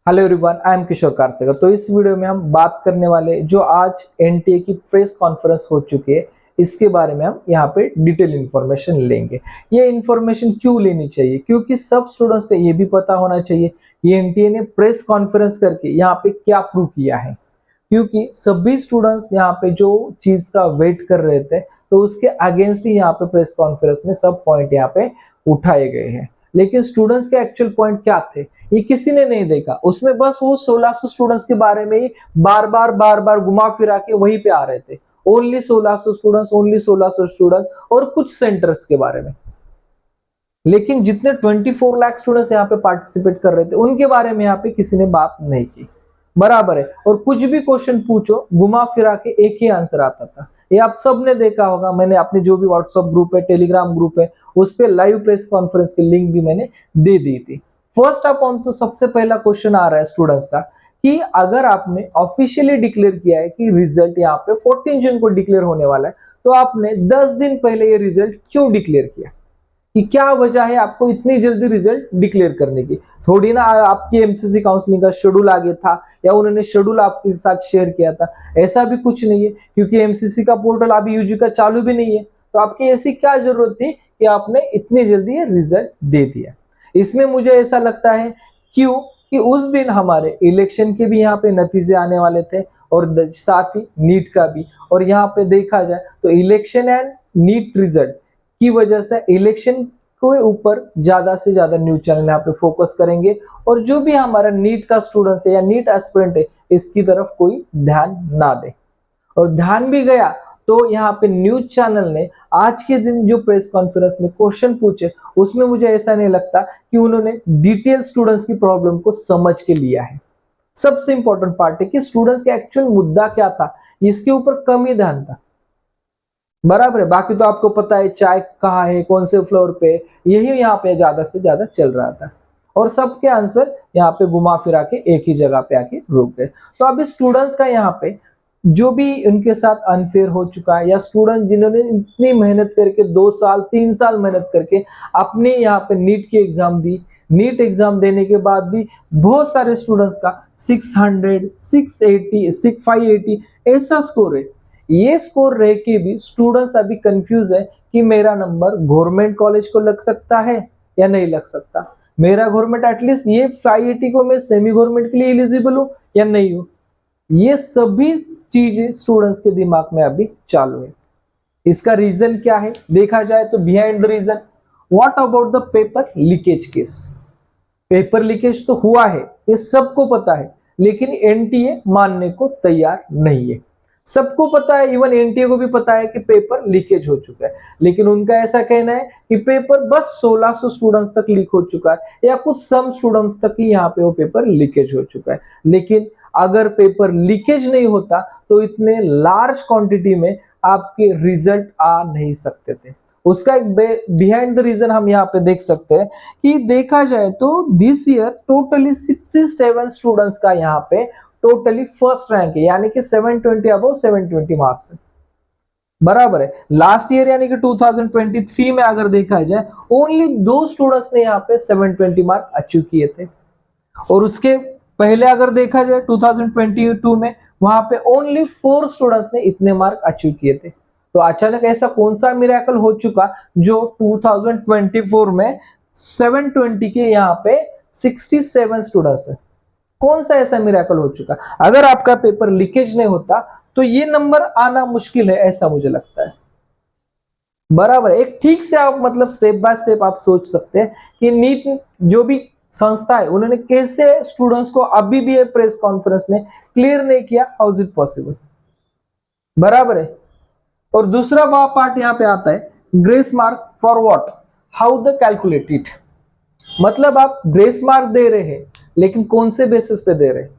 Hello everyone, I am किशोर कारसेकर। तो इस video में हम बात करने वाले जो आज एनटीए की प्रेस कॉन्फ्रेंस हो चुकी है, इसके बारे में हम यहाँ पे डिटेल इन्फॉर्मेशन लेंगे। ये इन्फॉर्मेशन क्यों लेनी चाहिए? क्योंकि सब स्टूडेंट्स को ये भी पता होना चाहिए कि एनटीए ने प्रेस कॉन्फ्रेंस करके यहाँ पे क्या प्रूव किया है। क्योंकि सभी स्टूडेंट्स यहाँ पे जो चीज का वेट कर रहे थे, तो उसके अगेंस्ट ही यहाँ पे प्रेस कॉन्फ्रेंस में सब पॉइंट यहाँ पे उठाए गए हैं। लेकिन स्टूडेंट्स के एक्चुअल पॉइंट क्या थे, ये किसी ने नहीं देखा। उसमें बस वो 1600 स्टूडेंट्स के बारे में ही बार बार घुमा फिरा के वहीं पे आ रहे थे। ओनली 1600 स्टूडेंट्स, ओनली 1600 स्टूडेंट्स और कुछ सेंटर्स के बारे में। लेकिन जितने 24 लाख स्टूडेंट्स यहाँ पे पार्टिसिपेट कर रहे थे, उनके बारे में यहाँ पे किसी ने बात नहीं की। बराबर है। और कुछ भी क्वेश्चन पूछो, घुमा फिरा के एक ही आंसर आता था। ये आप सब ने देखा होगा। मैंने अपने जो भी व्हाट्सएप ग्रुप है, टेलीग्राम ग्रुप है, उस पे लाइव प्रेस कॉन्फ्रेंस की लिंक भी मैंने दे दी थी। फर्स्ट ऑफ ऑल तो सबसे पहला क्वेश्चन आ रहा है स्टूडेंट्स का कि अगर आपने ऑफिशियली डिक्लेयर किया है कि रिजल्ट यहाँ पे 14 जून को डिक्लेयर होने वाला है, तो आपने 10 दिन पहले ये रिजल्ट क्यों डिक्लेयर किया? कि क्या वजह है आपको इतनी जल्दी रिजल्ट डिक्लेयर करने की? थोड़ी ना आपकी एमसीसी काउंसलिंग का शेड्यूल आगे था या उन्होंने शेड्यूल आपके साथ शेयर किया था? ऐसा भी कुछ नहीं है, क्योंकि एमसीसी का पोर्टल अभी यूजी का चालू भी नहीं है। तो आपकी ऐसी क्या जरूरत थी कि आपने इतनी जल्दी ये रिजल्ट दे दिया? इसमें मुझे ऐसा लगता है क्यों कि उस दिन हमारे इलेक्शन के भी यहाँ पे नतीजे आने वाले थे और साथ ही नीट का भी। और यहाँ पे देखा जाए तो इलेक्शन एंड नीट रिजल्ट की वजह से इलेक्शन के ऊपर ज्यादा से ज्यादा न्यूज चैनल यहाँ पे फोकस करेंगे, और जो भी हमारा नीट का स्टूडेंट्स है या नीट एस्पिरेंट है, इसकी तरफ कोई ध्यान ना दे। और ध्यान भी गया तो यहाँ पे न्यूज चैनल ने आज के दिन जो प्रेस कॉन्फ्रेंस में क्वेश्चन पूछे, उसमें मुझे ऐसा नहीं लगता कि उन्होंने डिटेल स्टूडेंट्स की प्रॉब्लम को समझ के लिया है। सबसे इंपॉर्टेंट पार्ट है कि स्टूडेंट्स का एक्चुअल मुद्दा क्या था, इसके ऊपर कम ही ध्यान था। बराबर है। बाकी तो आपको पता है चाय कहाँ है, कौन से फ्लोर पे, यही यहाँ पे ज्यादा से ज्यादा चल रहा था। और सबके आंसर यहाँ पे घुमा फिरा के एक ही जगह पे आके रुक गए। तो अभी स्टूडेंट्स का यहाँ पे जो भी उनके साथ अनफेयर हो चुका है, या स्टूडेंट जिन्होंने इतनी मेहनत करके 2 साल 3 साल मेहनत करके अपने यहाँ पे नीट की एग्जाम दी, नीट एग्जाम देने के बाद भी बहुत सारे स्टूडेंट्स का 600, 680, 580 ऐसा स्कोर है। ये स्कोर रह के भी स्टूडेंट्स अभी कंफ्यूज है कि मेरा नंबर गवर्नमेंट कॉलेज को लग सकता है या नहीं लग सकता। मेरा गवर्नमेंट एटलीस्ट ये 580 को मैं सेमी गवर्नमेंट के लिए एलिजिबल हूँ या नहीं हूँ। ये सभी चीजें स्टूडेंट्स के दिमाग में अभी चालू है। इसका रीजन क्या है देखा जाए तो behind the reason, what about the paper leakage case? Paper leakage तो हुआ है, ये सबको पता है, लेकिन एनटीए मानने को तैयार नहीं है। सबको पता है, इवन एनटीए को भी पता है कि पेपर लीकेज हो चुका है, लेकिन उनका ऐसा कहना है कि पेपर बस 1600 स्टूडेंट्स तक लीक हो चुका है, या कुछ सम स्टूडेंट्स तक ही यहाँ पे वो पेपर लीकेज हो चुका है। लेकिन अगर पेपर लीकेज नहीं होता तो इतने लार्ज क्वांटिटी में आपके रिजल्ट आ नहीं सकते थे। उसका एक बिहाइंड द रीजन हम यहाँ पे देख सकते हैं कि देखा जाए तो दिस ईयर टोटली 67 स्टूडेंट्स का यहाँ पे टोटली फर्स्ट रैंक है, यानी कि 720 अबव 720 मार्क्स है। बराबर है। लास्ट ईयर यानी कि 2023 में अगर देखा जाए, ओनली 2 स्टूडेंट्स ने यहाँ पे 720 मार्क अचीव किए थे। और उसके पहले अगर देखा जाए 2022 में, वहां पे ओनली 4 स्टूडेंट्स ने इतने मार्क अचीव किए थे। तो अचानक ऐसा कौन सा मिरेकल हो चुका जो 2024 में 720 के यहाँ पे 67 स्टूडेंट्स है? कौन सा ऐसा मिरेकल हो चुका? अगर आपका पेपर लीकेज नहीं होता तो ये नंबर आना मुश्किल है, ऐसा मुझे लगता है। बराबर। एक ठीक से आप मतलब स्टेप बाय स्टेप आप सोच सकते हैं कि नीट जो भी संस्था है, उन्होंने कैसे स्टूडेंट्स को अभी भी प्रेस कॉन्फ्रेंस में क्लियर नहीं किया। How is it possible? बराबर है। और दूसरा पार्ट यहाँ पे आता है, grace mark for what, how the calculate it. मतलब आप ग्रेस मार्क दे रहे हैं, लेकिन कौन से बेसिस पे दे रहे हैं?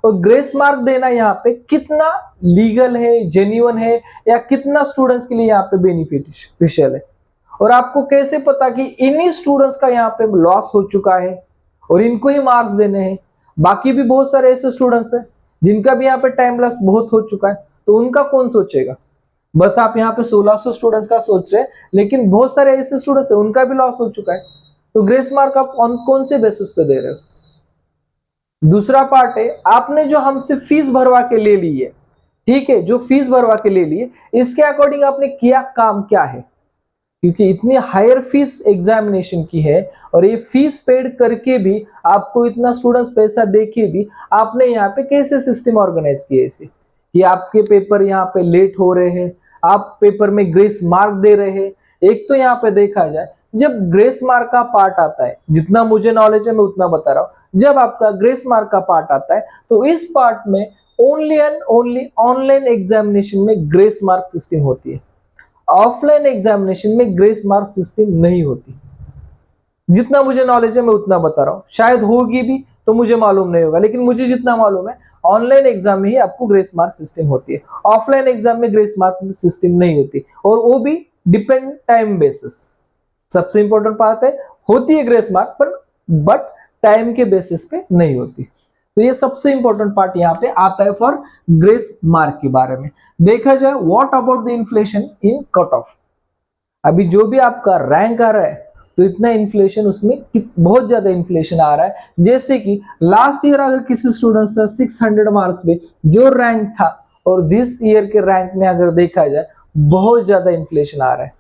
और ग्रेस मार्क देना यहाँ पे कितना लीगल है, जेन्युइन है, या कितना स्टूडेंट्स के लिए यहाँ पे बेनिफिशियल है? और आपको कैसे पता कि इन्हीं स्टूडेंट्स का यहाँ पे लॉस हो चुका है और इनको ही मार्क्स देने हैं? बाकी भी बहुत सारे ऐसे स्टूडेंट्स हैं जिनका भी यहाँ पे टाइम लॉस बहुत हो चुका है, तो उनका कौन सोचेगा? बस आप यहाँ पे 1600 स्टूडेंट्स का सोच रहे हैं, लेकिन बहुत सारे ऐसे स्टूडेंट्स हैं उनका भी लॉस हो चुका है। तो ग्रेस मार्क आप कौन से बेसिस पे दे रहे हो? दूसरा पार्ट है, आपने जो हमसे फीस भरवा के ले ली है, ठीक है, जो फीस भरवा के ले लिए, इसके अकॉर्डिंग आपने किया काम क्या है, क्योंकि इतनी हायर फीस एग्जामिनेशन की है और ये फीस पेड करके भी आपको इतना स्टूडेंट्स पैसा दे के भी आपने यहाँ पे कैसे सिस्टम ऑर्गेनाइज किए इसे, कि आपके पेपर यहाँ पे लेट हो रहे हैं, आप पेपर में ग्रेस मार्क दे रहे हैं। एक तो यहाँ पे देखा जाए, जब ग्रेस मार्क का पार्ट आता है, जितना मुझे नॉलेज है मैं उतना बता रहा हूँ, जब आपका ग्रेस मार्क का पार्ट आता है तो इस पार्ट में only and only online examination में ग्रेस मार्क सिस्टम होती है, ऑफलाइन एग्जामिनेशन में ग्रेस मार्क सिस्टम नहीं होती। जितना मुझे नॉलेज है मैं उतना बता रहा हूँ, शायद होगी भी तो मुझे मालूम नहीं होगा, लेकिन मुझे जितना मालूम है ऑनलाइन एग्जाम में ही आपको ग्रेस मार्क सिस्टम होती है, ऑफलाइन एग्जाम में ग्रेस मार्क सिस्टम नहीं होती, और वो भी डिपेंड टाइम बेसिस। सबसे इंपॉर्टेंट पार्ट है, होती है ग्रेस मार्क पर बट टाइम के बेसिस पे नहीं होती। तो ये सबसे इंपॉर्टेंट पार्ट यहाँ पे आता है फॉर ग्रेस मार्क के बारे में। देखा जाए what about the inflation in cut off, अभी जो भी आपका रैंक आ रहा है तो इतना इन्फ्लेशन उसमें बहुत ज्यादा इन्फ्लेशन आ रहा है। जैसे कि लास्ट ईयर अगर किसी स्टूडेंट से 600 मार्क्स पे जो रैंक था, और दिस ईयर के रैंक में अगर देखा जाए बहुत ज्यादा इन्फ्लेशन आ रहा है।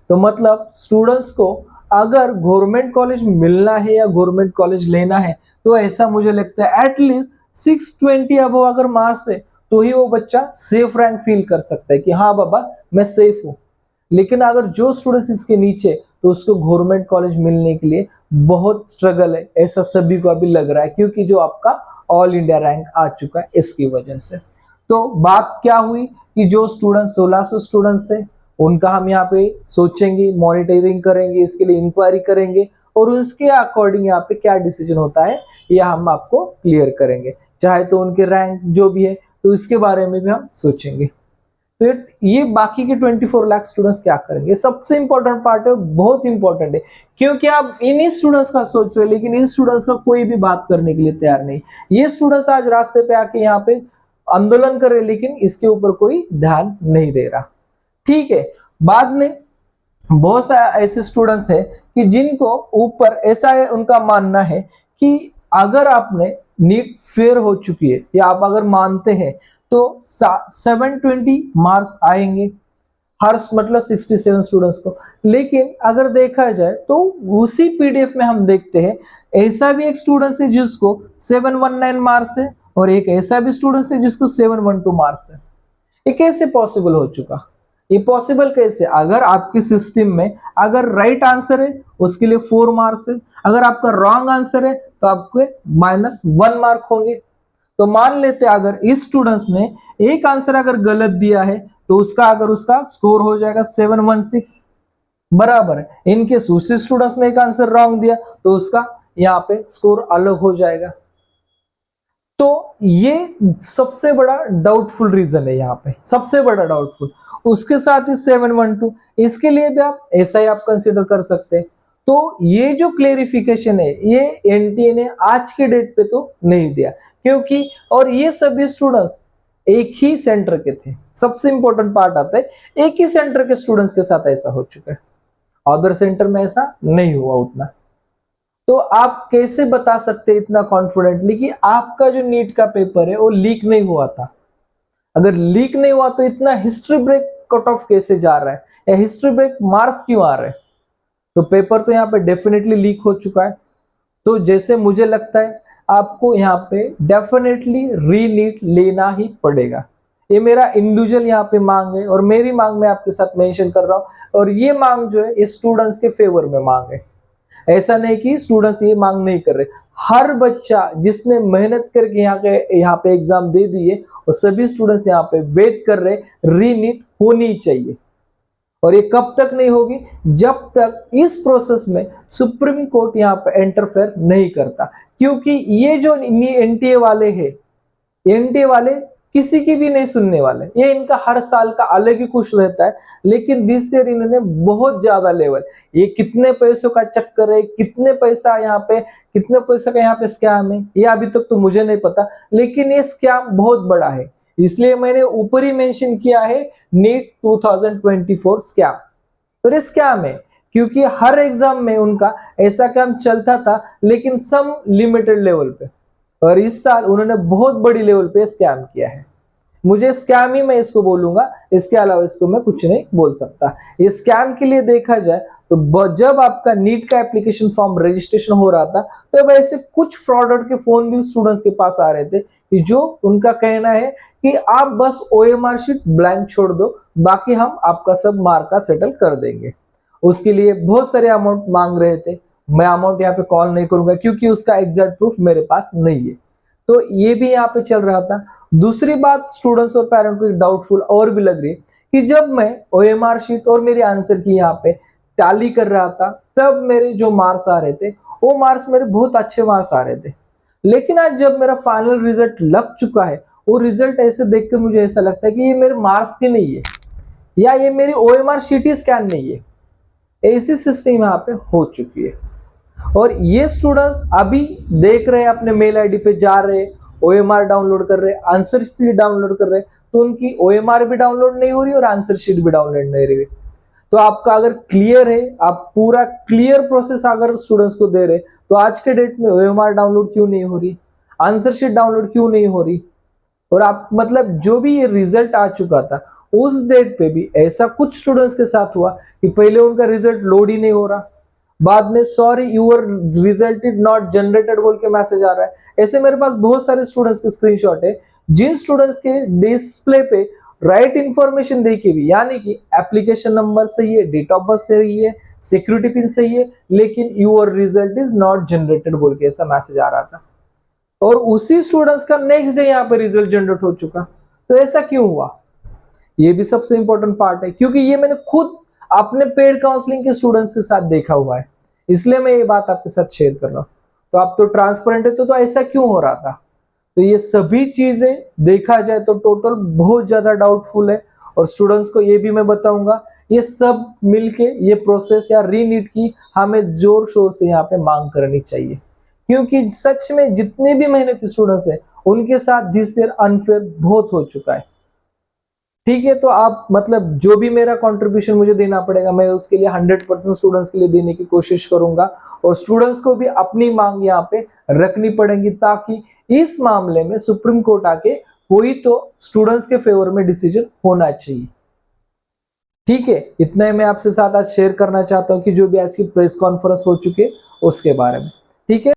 तो मतलब स्टूडेंट्स को अगर गवर्नमेंट कॉलेज मिलना है या गवर्नमेंट कॉलेज लेना है तो ऐसा मुझे लगता है एटलीस्ट 620 अबव अगर मार्क्स है तो ही वो बच्चा सेफ रैंक फील कर सकता है कि हाँ बाबा मैं सेफ हूं। लेकिन अगर जो स्टूडेंट्स इसके नीचे, तो उसको गवर्नमेंट कॉलेज मिलने के लिए बहुत स्ट्रगल है, ऐसा सभी को अभी लग रहा है, क्योंकि जो आपका ऑल इंडिया रैंक आ चुका है इसकी वजह से। तो बात क्या हुई कि जो स्टूडेंट्स 1600 स्टूडेंट्स थे उनका हम यहाँ पे सोचेंगे, मॉनिटरिंग करेंगे, इसके लिए इंक्वायरी करेंगे और उसके अकॉर्डिंग यहाँ पे क्या डिसीजन होता है यह हम आपको क्लियर करेंगे। चाहे तो उनके रैंक जो भी है तो इसके बारे में भी हम सोचेंगे। फिर ये बाकी के 24 लाख स्टूडेंट्स क्या करेंगे, सबसे इंपॉर्टेंट पार्ट है, बहुत इंपॉर्टेंट है, क्योंकि आप इन्हीं स्टूडेंट्स का सोच रहे हैं लेकिन इन स्टूडेंट्स का कोई भी बात करने के लिए तैयार नहीं। ये स्टूडेंट्स आज रास्ते पे आके यहाँ पे आंदोलन कर रहे लेकिन इसके ऊपर कोई ध्यान नहीं दे रहा। ठीक है, बाद में बहुत सारे ऐसे स्टूडेंट्स हैं कि जिनको ऊपर ऐसा है, उनका मानना है कि अगर आपने नीट फेयर हो चुकी है या आप अगर मानते हैं तो 720 मार्क्स आएंगे हर मतलब 67 स्टूडेंट्स को। लेकिन अगर देखा जाए तो उसी पीडीएफ में हम देखते हैं ऐसा भी एक स्टूडेंट है जिसको 719 मार्क्स है और एक ऐसा भी स्टूडेंट है जिसको 712 मार्क्स है। ये कैसे पॉसिबल हो चुका, ये पॉसिबल कैसे? अगर आपके सिस्टम में अगर राइट आंसर है उसके लिए 4 मार्क्स है, अगर आपका रॉन्ग आंसर है तो आपके -1 मार्क होंगे। तो मान लेते अगर इस स्टूडेंट्स ने एक आंसर अगर गलत दिया है तो उसका स्कोर हो जाएगा 716 बराबर है। इनके दूसरे स्टूडेंट्स ने एक आंसर रॉन्ग दिया तो उसका यहाँ पे स्कोर अलग हो जाएगा। तो ये सबसे बड़ा डाउटफुल रीजन है, यहाँ पे सबसे बड़ा डाउटफुल। उसके साथ ही 712 इसके लिए भी आप ऐसा ही आप कंसिडर कर सकते हैं। तो ये जो क्लेरिफिकेशन है ये एनटीए ने आज के डेट पे तो नहीं दिया, क्योंकि और ये सभी स्टूडेंट्स एक ही सेंटर के थे। सबसे इंपॉर्टेंट पार्ट आता है एक ही सेंटर के स्टूडेंट्स के साथ ऐसा हो चुका है, अदर सेंटर में ऐसा नहीं हुआ उतना। तो आप कैसे बता सकते इतना कॉन्फिडेंटली कि आपका जो नीट का पेपर है वो लीक नहीं हुआ था? अगर लीक नहीं हुआ तो इतना हिस्ट्री ब्रेक कट ऑफ कैसे जा रहा है या हिस्ट्री ब्रेक मार्क्स क्यों आ रहे हैं? तो पेपर तो यहाँ पे डेफिनेटली लीक हो चुका है। तो जैसे मुझे लगता है आपको यहाँ पे डेफिनेटली रीनीट लेना ही पड़ेगा। ये मेरा इंडिविजुअल यहाँ पे मांग है और मेरी मांग मैं आपके साथ मेंशन कर रहा हूँ, और ये मांग जो है ये स्टूडेंट्स के फेवर में मांग है। ऐसा नहीं कि स्टूडेंट्स ये मांग नहीं कर रहे, हर बच्चा जिसने मेहनत करके यहाँ पे एग्जाम दे दी है और सभी स्टूडेंट्स यहाँ पे वेट कर रहे, रीनीट होनी चाहिए। और ये कब तक नहीं होगी? जब तक इस प्रोसेस में सुप्रीम कोर्ट यहाँ पे इंटरफेयर नहीं करता, क्योंकि ये जो एनटीए वाले हैं, एनटीए वाले किसी की भी नहीं सुनने वाले। ये इनका हर साल का अलग ही कुछ रहता है, लेकिन दिस ईयर इन्होंने बहुत ज्यादा लेवल, ये कितने पैसों का चक्कर है, कितने पैसा यहाँ पे, कितने पैसे का यहाँ पे स्कैम है, ये अभी तक तो मुझे नहीं पता, लेकिन ये स्कैम बहुत बड़ा है। इसलिए मैंने ऊपर ही मेंशन किया है नीट 2024 स्कैम। तो ये स्कैम है क्योंकि हर एग्जाम में उनका ऐसा काम चलता था, लेकिन सम लिमिटेड लेवल पे। और इस साल उन्होंने बहुत बड़ी लेवल पे स्कैम किया है। मुझे स्कैम ही मैं इसको बोलूंगा, इसके अलावा इसको मैं कुछ नहीं बोल सकता। ये स्कैम के लिए देखा जाए तो जब आपका नीट का एप्लीकेशन फॉर्म रजिस्ट्रेशन हो रहा था तब ऐसे कुछ फ्रॉडर के फोन भी स्टूडेंट्स के पास आ रहे थे कि जो उनका कहना है कि आप बस ओएमआर शीट ब्लैंक छोड़ दो, बाकी हम आपका सब मार्का सेटल कर देंगे। उसके लिए बहुत सारे अमाउंट मांग रहे थे। मैं अमाउंट यहाँ पे कॉल नहीं करूंगा क्योंकि उसका एग्जैक्ट प्रूफ मेरे पास नहीं है। तो ये भी यहाँ पे चल रहा था। दूसरी बात स्टूडेंट्स और पेरेंट को डाउटफुल और भी लग रही है कि जब मैं ओएमआर शीट और मेरी आंसर की यहाँ पे टैली कर रहा था तब मेरे जो मार्क्स आ रहे थे वो मार्क्स मेरे बहुत अच्छे मार्क्स आ रहे थे। लेकिन आज जब मेरा फाइनल रिजल्ट लग चुका है वो रिजल्ट ऐसे देखकर मुझे ऐसा लगता है कि ये मेरे मार्क्स की नहीं है या ये मेरी ओएमआर शीट ही स्कैन नहीं है। ऐसी सिस्टम यहाँ पे हो चुकी है और ये स्टूडेंट्स अभी देख रहे हैं अपने मेल आईडी पे जा रहे, ओएमआर डाउनलोड कर रहे, आंसर शीट डाउनलोड कर रहे, तो उनकी ओएमआर भी डाउनलोड नहीं हो रही और आंसर शीट भी डाउनलोड नहीं हो रही। तो आपका अगर क्लियर है, आप पूरा क्लियर प्रोसेस अगर स्टूडेंट्स को दे रहे तो आज के डेट में ओएमआर डाउनलोड क्यों नहीं हो रही, आंसर शीट डाउनलोड क्यों नहीं हो रही। और आप मतलब जो भी ये रिजल्ट आ चुका था उस डेट पे भी ऐसा कुछ स्टूडेंट्स के साथ हुआ कि पहले उनका रिजल्ट लोड ही नहीं हो रहा, बाद में sorry your result is not generated बोल के मैसेज आ रहा है। ऐसे मेरे पास बहुत सारे स्टूडेंट्स के स्क्रीनशॉट है जिन स्टूडेंट्स के डिस्प्ले पे राइट इंफॉर्मेशन देके भी, यानी कि एप्लीकेशन नंबर सही है, डेट ऑफ बर्थ सही है, सिक्योरिटी पिन सही है, लेकिन your result is not generated बोल के ऐसा मैसेज आ रहा था और उसी स्टूडेंट्स का नेक्स्ट डे यहाँ पे रिजल्ट जनरेट हो चुका। तो ऐसा क्यों हुआ, ये भी सबसे इंपॉर्टेंट पार्ट है क्योंकि ये मैंने खुद अपने पेड काउंसलिंग के स्टूडेंट्स के साथ देखा हुआ है, इसलिए मैं ये बात आपके साथ शेयर कर रहा हूँ। तो आप तो ट्रांसपेरेंट है तो ऐसा क्यों हो रहा था। तो ये सभी चीजें देखा जाए तो टोटल बहुत ज्यादा डाउटफुल है और स्टूडेंट्स को ये भी मैं बताऊंगा ये सब मिलके ये प्रोसेस या रीनीट की हमें जोर शोर से यहाँ पे मांग करनी चाहिए क्योंकि सच में जितने भी मेहनती स्टूडेंट्स हैं उनके साथ दिस ईयर अनफेयर बहुत हो चुका है। ठीक है, तो आप मतलब जो भी मेरा कंट्रीब्यूशन मुझे देना पड़ेगा मैं उसके लिए 100% स्टूडेंट्स के लिए देने की कोशिश करूंगा और स्टूडेंट्स को भी अपनी मांग यहाँ पे रखनी पड़ेगी ताकि इस मामले में सुप्रीम कोर्ट आके कोई तो स्टूडेंट्स के फेवर में डिसीजन होना चाहिए। ठीक है, इतना ही मैं आपसे साथ आज शेयर करना चाहता हूँ कि जो भी आज की प्रेस कॉन्फ्रेंस हो चुकी है उसके बारे में। ठीक है।